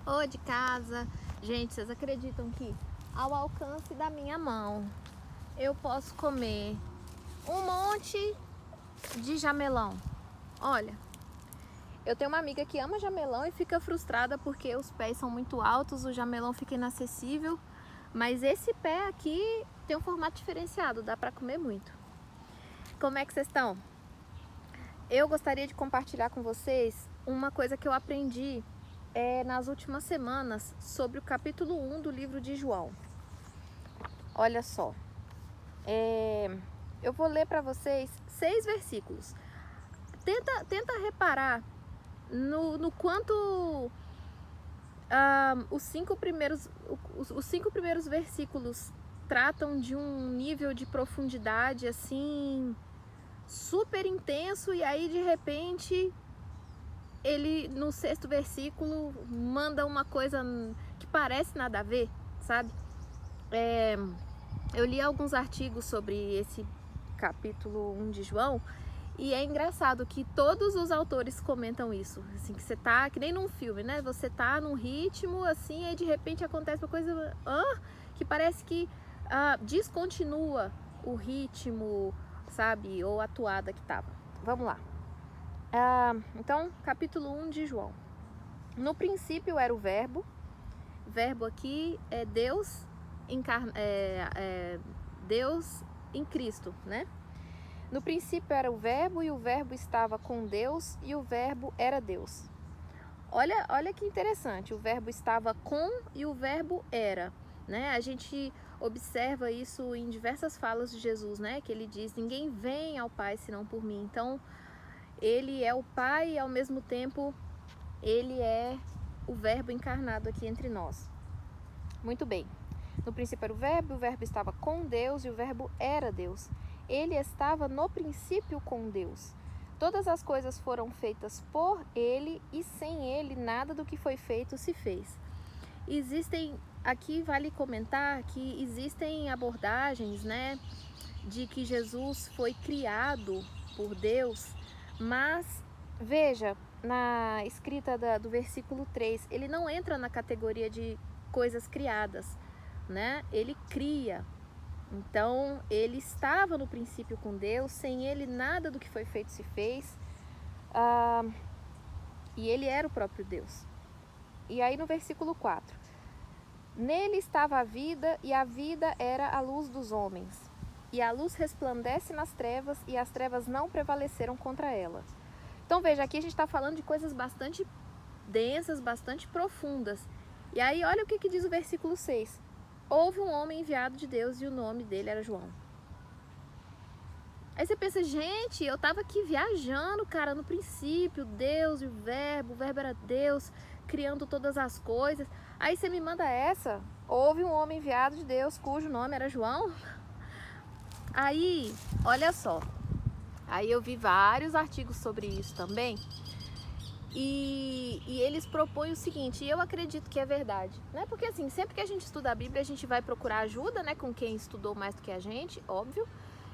ou de casa. Gente, vocês acreditam que ao alcance da minha mão eu posso comer um monte de jamelão? Olha, eu tenho uma amiga que ama jamelão e fica frustrada porque os pés são muito altos, o jamelão fica inacessível, mas esse pé aqui tem um formato diferenciado, dá pra comer muito. Como é que vocês estão? Eu gostaria de compartilhar com vocês uma coisa que eu aprendi nas últimas semanas sobre o capítulo 1 do livro de João. Olha só, eu vou ler para vocês 6 versículos. Tenta reparar no quanto os cinco primeiros versículos tratam de um nível de profundidade assim super intenso, e aí de repente ele no 6º versículo manda uma coisa que parece nada a ver, sabe? Eu li alguns artigos sobre esse capítulo 1 de João e é engraçado que todos os autores comentam isso, assim, que você tá, que nem num filme, né? Você tá num ritmo assim, aí de repente acontece uma coisa que parece que descontinua o ritmo, sabe? Ou a toada que tava. Vamos lá. Então, capítulo 1 de João. No princípio era o verbo. Verbo aqui é Deus, Deus em Cristo, né? No princípio era o verbo e o verbo estava com Deus e o verbo era Deus. Olha que interessante, o verbo estava com e o verbo era, né? A gente observa isso em diversas falas de Jesus, né? Que ele diz: ninguém vem ao Pai senão por mim. Então, ele é o Pai e ao mesmo tempo ele é o verbo encarnado aqui entre nós. Muito bem. No princípio era o verbo estava com Deus e o verbo era Deus. Ele estava no princípio com Deus. Todas as coisas foram feitas por ele e sem ele nada do que foi feito se fez. Aqui vale comentar que existem abordagens, né, de que Jesus foi criado por Deus, mas veja, na escrita do versículo 3, ele não entra na categoria de coisas criadas, né? Ele cria. Então, ele estava no princípio com Deus, sem ele nada do que foi feito se fez, e ele era o próprio Deus. E aí no versículo 4, nele estava a vida, e a vida era a luz dos homens. E a luz resplandece nas trevas, e as trevas não prevaleceram contra ela. Então veja, aqui a gente está falando de coisas bastante densas, bastante profundas. E aí olha o que diz o versículo 6. Houve um homem enviado de Deus e o nome dele era João. Aí você pensa, gente, eu estava aqui viajando, cara, no princípio, Deus e o verbo era Deus, criando todas as coisas. Aí você me manda essa, houve um homem enviado de Deus cujo nome era João. Aí, olha só, aí eu vi vários artigos sobre isso também, e eles propõem o seguinte, e eu acredito que é verdade, né? Porque assim, sempre que a gente estuda a Bíblia, a gente vai procurar ajuda, né, com quem estudou mais do que a gente, óbvio,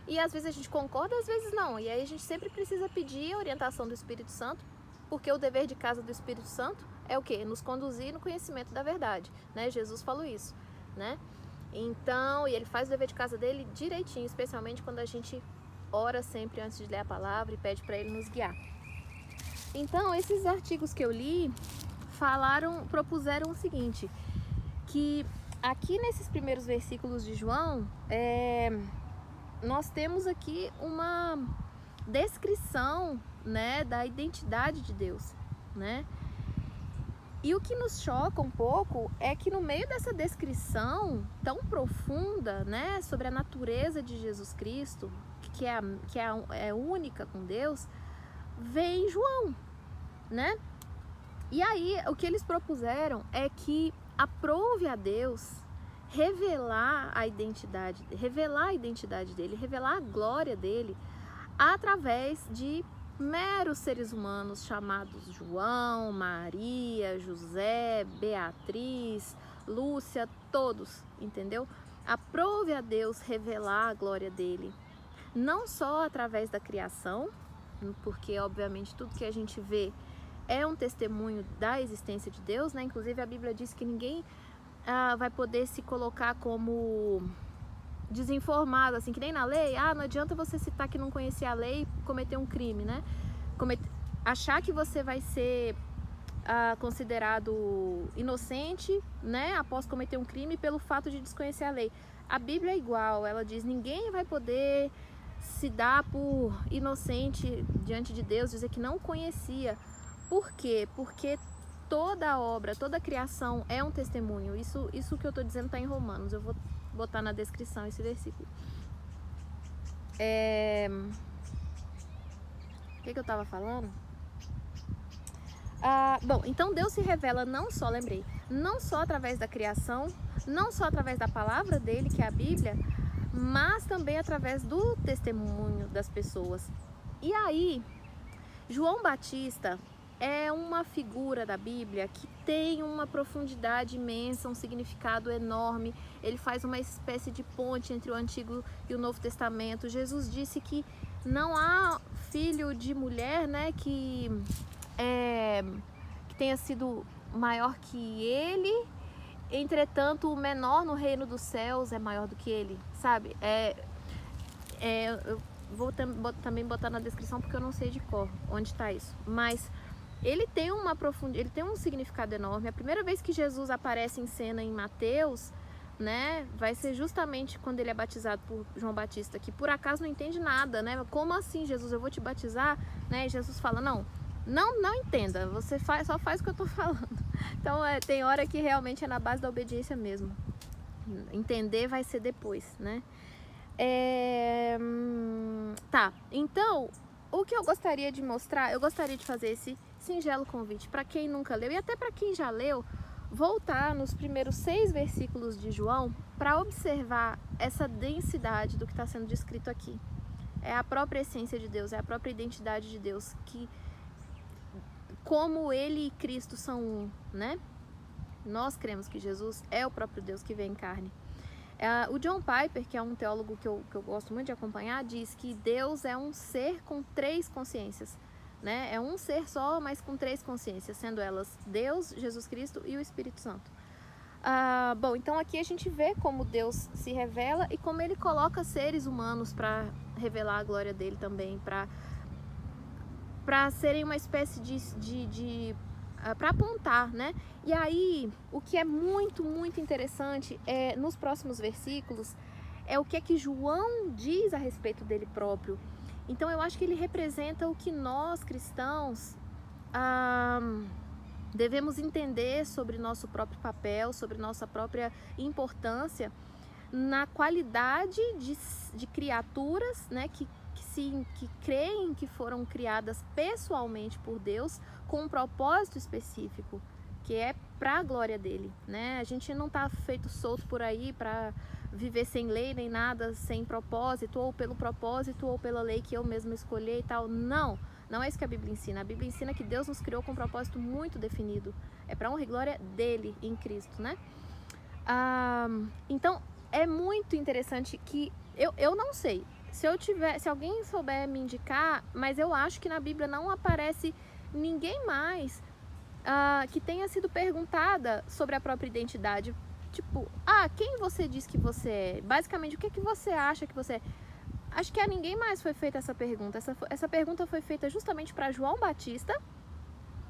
e às vezes a gente concorda, às vezes não, e aí a gente sempre precisa pedir a orientação do Espírito Santo, porque o dever de casa do Espírito Santo é o quê? Nos conduzir no conhecimento da verdade, né? Jesus falou isso, né? Então, e ele faz o dever de casa dele direitinho, especialmente quando a gente ora sempre antes de ler a palavra e pede para ele nos guiar. Então, esses artigos que eu li propuseram o seguinte, que aqui nesses primeiros versículos de João, nós temos aqui uma descrição, né, da identidade de Deus, né? E o que nos choca um pouco é que no meio dessa descrição tão profunda, né, sobre a natureza de Jesus Cristo, que é única com Deus, vem João, né? E aí o que eles propuseram é que aprove a Deus revelar a identidade dele, revelar a glória dele através de meros seres humanos chamados João, Maria, José, Beatriz, Lúcia, todos, entendeu? Aprove a Deus revelar a glória dele, não só através da criação, porque obviamente tudo que a gente vê é um testemunho da existência de Deus, né? Inclusive a Bíblia diz que ninguém vai poder se colocar como desinformado, assim, que nem na lei. Não adianta você citar que não conhecia a lei e cometer um crime, né? Achar que você vai ser considerado inocente, né, após cometer um crime pelo fato de desconhecer a lei. A Bíblia é igual, ela diz: ninguém vai poder se dar por inocente diante de Deus, dizer que não conhecia. Por quê? Porque toda obra, toda criação é um testemunho. Isso que eu estou dizendo está em Romanos. Eu vou botar na descrição esse versículo. O que eu estava falando? Bom, então Deus se revela não só através da criação, não só através da palavra dele, que é a Bíblia, mas também através do testemunho das pessoas. E aí, João Batista é uma figura da Bíblia que tem uma profundidade imensa, um significado enorme. Ele faz uma espécie de ponte entre o Antigo e o Novo Testamento. Jesus disse que não há filho de mulher, né, que tenha sido maior que ele, entretanto o menor no reino dos céus é maior do que ele, sabe? Eu vou também botar na descrição porque eu não sei de cor onde está isso, mas ele tem ele tem um significado enorme. A primeira vez que Jesus aparece em cena em Mateus, né, vai ser justamente quando ele é batizado por João Batista, que por acaso não entende nada, né? Como assim, Jesus, eu vou te batizar, né? E Jesus fala: não entenda, você só faz o que eu tô falando. Então tem hora que realmente é na base da obediência mesmo. Entender vai ser depois, né? Tá, então o que eu gostaria de mostrar, eu gostaria de fazer esse singelo convite para quem nunca leu e até para quem já leu, voltar nos primeiros 6 versículos de João para observar essa densidade do que está sendo descrito aqui. É a própria essência de Deus, é a própria identidade de Deus, que como ele e Cristo são um, né? Nós cremos que Jesus é o próprio Deus que vem em carne. O John Piper, que é um teólogo que eu gosto muito de acompanhar, diz que Deus é um ser com 3 consciências, né? É um ser só, mas com 3 consciências, sendo elas Deus, Jesus Cristo e o Espírito Santo. Bom, então aqui a gente vê como Deus se revela e como ele coloca seres humanos para revelar a glória dele também, para serem uma espécie para apontar, né? E aí, o que é muito, muito interessante nos próximos versículos é o que é que João diz a respeito dele próprio. Então eu acho que ele representa o que nós cristãos devemos entender sobre nosso próprio papel, sobre nossa própria importância na qualidade de criaturas, né, que creem que foram criadas pessoalmente por Deus com um propósito específico, que é para a glória dele, né? A gente não está feito solto por aí para viver sem lei nem nada, sem propósito, ou pelo propósito ou pela lei que eu mesmo escolhi e tal. Não é isso que a Bíblia ensina. A Bíblia ensina que Deus nos criou com um propósito muito definido, é para honra e glória dele em Cristo, né? Então é muito interessante que eu não sei se alguém souber me indicar, mas eu acho que na Bíblia não aparece ninguém mais que tenha sido perguntada sobre a própria identidade. Tipo, quem você diz que você é? Basicamente, o que você acha que você é? Acho que a ninguém mais foi feita essa pergunta. Essa pergunta foi feita justamente para João Batista,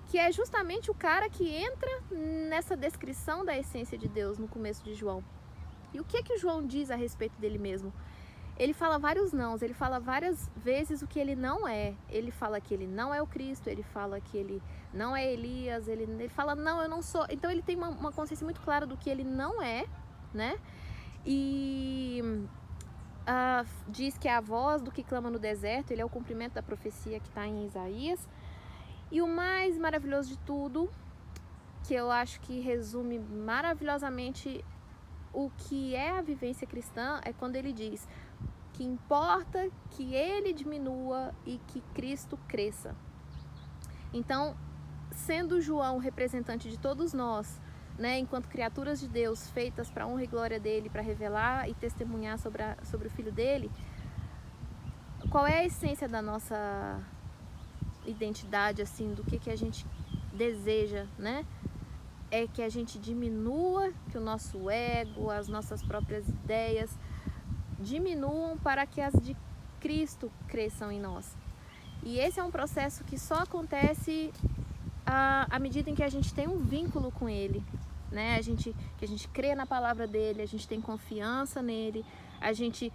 que é justamente o cara que entra nessa descrição da essência de Deus no começo de João. E o que João diz a respeito dele mesmo? Ele fala vários nãos, ele fala várias vezes o que ele não é. Ele fala que ele não é o Cristo, ele fala que ele não é Elias, ele fala, não, eu não sou. Então ele tem uma consciência muito clara do que ele não é, né? E diz que é a voz do que clama no deserto, ele é o cumprimento da profecia que está em Isaías. E o mais maravilhoso de tudo, que eu acho que resume maravilhosamente o que é a vivência cristã, é quando ele diz que importa que ele diminua e que Cristo cresça. Então, sendo João representante de todos nós, né, enquanto criaturas de Deus feitas para a honra e glória dele, para revelar e testemunhar sobre o Filho dele, qual é a essência da nossa identidade, assim, do que a gente deseja, né? É que a gente diminua, que o nosso ego, as nossas próprias ideias diminuam para que as de Cristo cresçam em nós. E esse é um processo que só acontece à medida em que a gente tem um vínculo com Ele, né? Que a gente crê na palavra dele, a gente tem confiança nele, a gente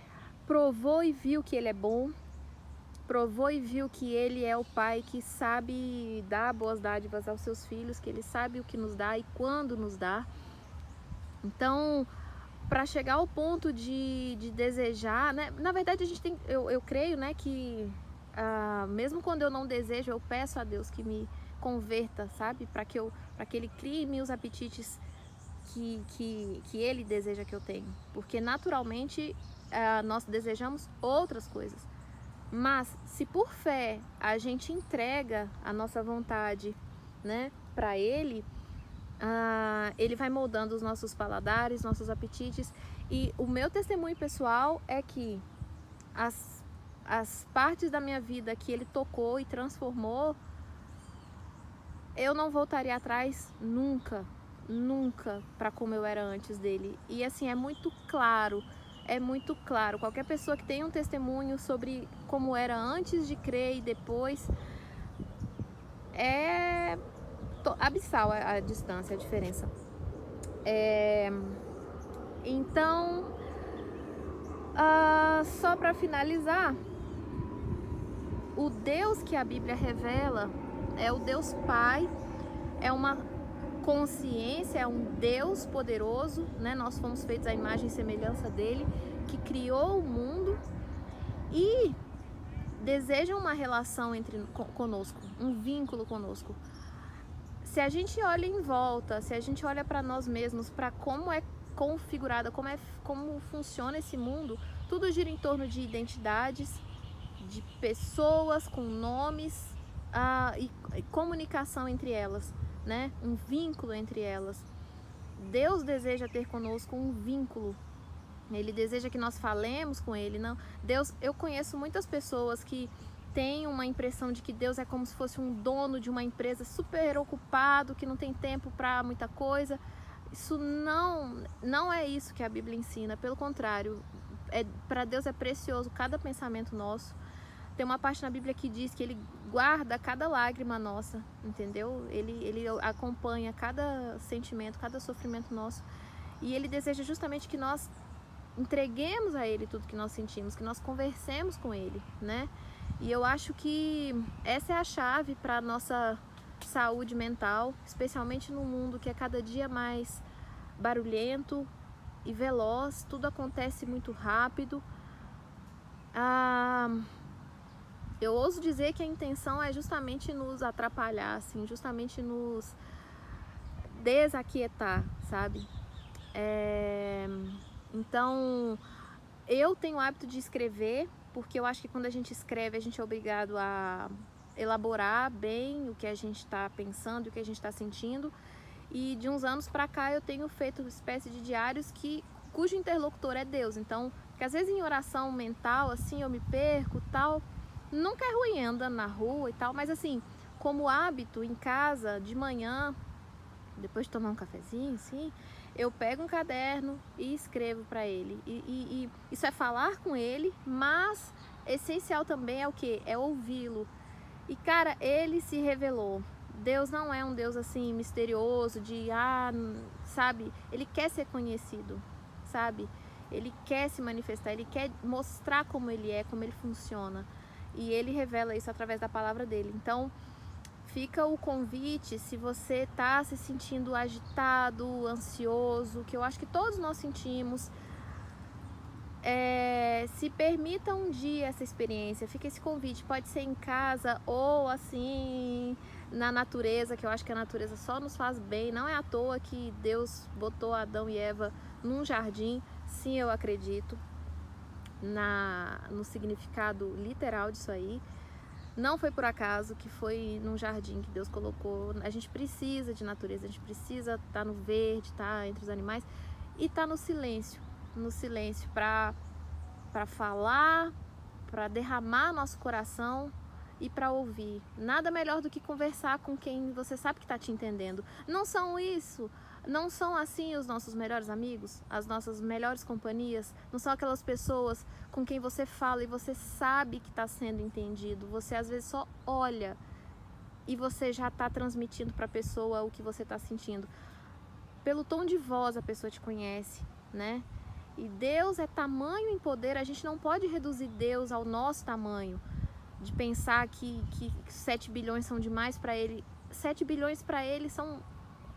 provou e viu que ele é bom, provou e viu que ele é o pai que sabe dar boas dádivas aos seus filhos, que ele sabe o que nos dá e quando nos dá. Então, para chegar ao ponto de desejar, né? Na verdade, a gente tem, eu creio, né, que mesmo quando eu não desejo, eu peço a Deus que me converta, sabe? Para que ele crie em mim os apetites que ele deseja que eu tenha. Porque naturalmente nós desejamos outras coisas. Mas se por fé a gente entrega a nossa vontade, né, para ele, ele vai moldando os nossos paladares, nossos apetites. E o meu testemunho pessoal é que as partes da minha vida que ele tocou e transformou, eu não voltaria atrás nunca, nunca para como eu era antes dele. E assim, é muito claro, qualquer pessoa que tem um testemunho sobre como era antes de crer e depois, é abissal a distância, a diferença. Então, só para finalizar, o Deus que a Bíblia revela é o Deus Pai, é uma consciência, é um Deus poderoso, né? Nós fomos feitos à imagem e semelhança dele, que criou o mundo e deseja uma relação conosco, um vínculo conosco. Se a gente olha em volta, se a gente olha para nós mesmos, para como é configurada, como funciona esse mundo, tudo gira em torno de identidades, de pessoas com nomes e comunicação entre elas, né? Um vínculo entre elas. Deus deseja ter conosco um vínculo. Ele deseja que nós falemos com Ele. Não, Deus, eu conheço muitas pessoas que têm uma impressão de que Deus é como se fosse um dono de uma empresa super ocupado, que não tem tempo para muita coisa. Isso não é isso que a Bíblia ensina. Pelo contrário, para Deus é precioso cada pensamento nosso. Tem uma parte na Bíblia que diz que Ele guarda cada lágrima nossa, entendeu? Ele acompanha cada sentimento, cada sofrimento nosso. E Ele deseja justamente que nós entreguemos a Ele tudo que nós sentimos, que nós conversemos com Ele, né? E eu acho que essa é a chave para a nossa saúde mental, especialmente num mundo que é cada dia mais barulhento e veloz, tudo acontece muito rápido. Eu ouso dizer que a intenção é justamente nos atrapalhar, assim, justamente nos desaquietar, sabe? Então, eu tenho o hábito de escrever, porque eu acho que quando a gente escreve, a gente é obrigado a elaborar bem o que a gente está pensando, o que a gente está sentindo. E de uns anos para cá eu tenho feito uma espécie de diários cujo interlocutor é Deus. Então, porque às vezes em oração mental, assim, eu me perco, tal. Nunca é ruim andando na rua e tal, mas assim, como hábito, em casa, de manhã, depois de tomar um cafezinho, assim, eu pego um caderno e escrevo para ele. E isso é falar com ele, mas essencial também é o quê? É ouvi-lo. E cara, ele se revelou. Deus não é um Deus assim misterioso sabe? Ele quer ser conhecido, sabe? Ele quer se manifestar, ele quer mostrar como ele é, como ele funciona. E ele revela isso através da palavra dele. Então, fica o convite, se você está se sentindo agitado, ansioso, que eu acho que todos nós sentimos, se permita um dia essa experiência. Fica esse convite, pode ser em casa ou assim na natureza, que eu acho que a natureza só nos faz bem. Não é à toa que Deus botou Adão e Eva num jardim. Sim, eu acredito no significado literal disso aí. Não foi por acaso que foi num jardim que Deus colocou. A gente precisa de natureza, a gente precisa estar no verde, estar entre os animais e estar no silêncio para falar, para derramar nosso coração e para ouvir. Nada melhor do que conversar com quem você sabe que está te entendendo. Não são assim os nossos melhores amigos, as nossas melhores companhias, não são aquelas pessoas com quem você fala e você sabe que está sendo entendido. Você às vezes só olha e você já está transmitindo para a pessoa o que você está sentindo. Pelo tom de voz a pessoa te conhece, né? E Deus é tamanho em poder, a gente não pode reduzir Deus ao nosso tamanho, de pensar que 7 bilhões são demais para Ele. 7 bilhões para Ele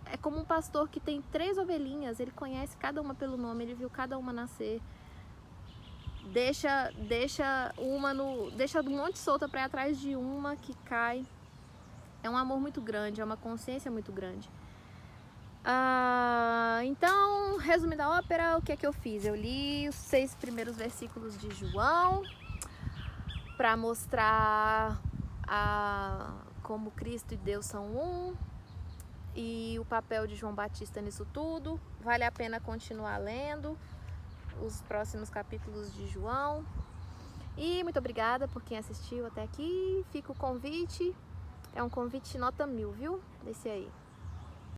é como um pastor que tem 3 ovelhinhas, ele conhece cada uma pelo nome, ele viu cada uma nascer. Deixa do monte solta para ir atrás de uma que cai. É um amor muito grande, é uma consciência muito grande. Então, resumo da ópera, o que é que eu fiz? Eu li os 6 primeiros versículos de João para mostrar como Cristo e Deus são um e o papel de João Batista nisso tudo. Vale a pena continuar lendo os próximos capítulos de João. E muito obrigada por quem assistiu até aqui. Fica o convite, é um convite nota 1000, viu? Desse aí.